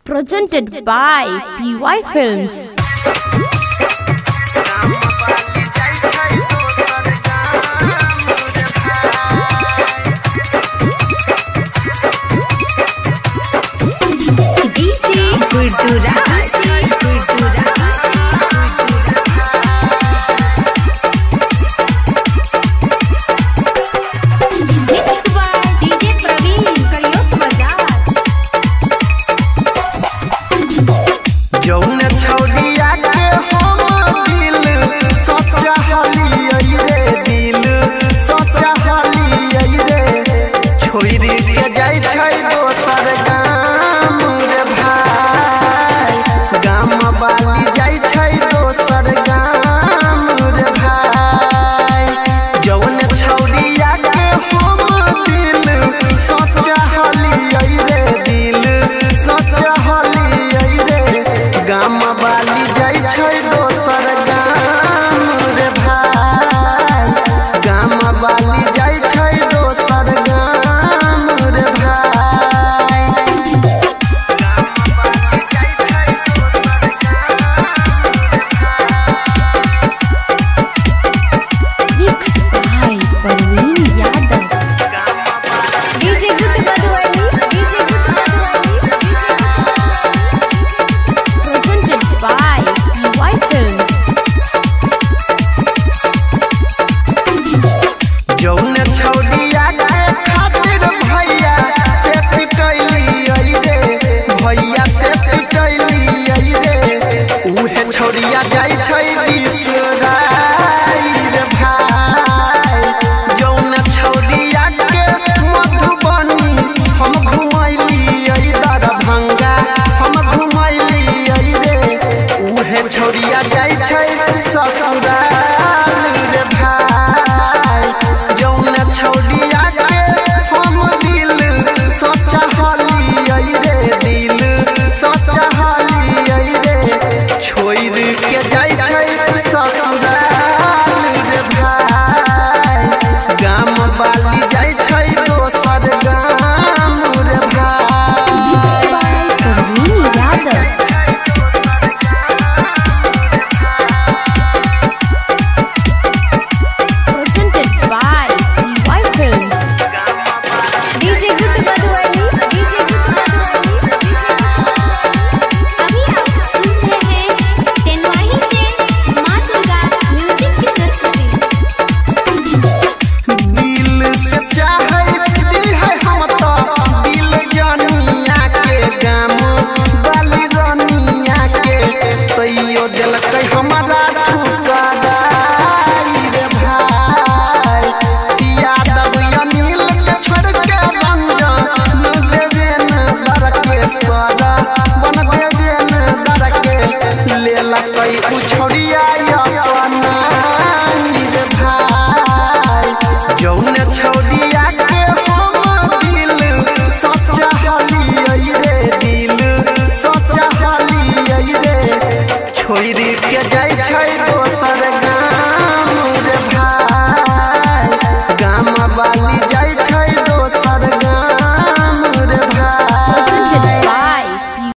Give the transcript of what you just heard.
Presented by PY Films. छोड़िया जाय छै बिसराई रे भाई जौन छोड़िया के मधुबनी हम घुमैली दरभंगा हम घुमैली रे उहे छोड़िया जाय छै ससुराल रे भाई जौन छोड़िया के हम दिल सचाहली रे दिल सचाहली रे छोड़ के जाय छै ससुराल रे भाई गाम वाली जाय छै दोसर गाम रे छोड़िया जौन छोड़िया के हम दिल सचाहली रे दिल सचाहली रे छोड़ के जाय छै दोसर गाम।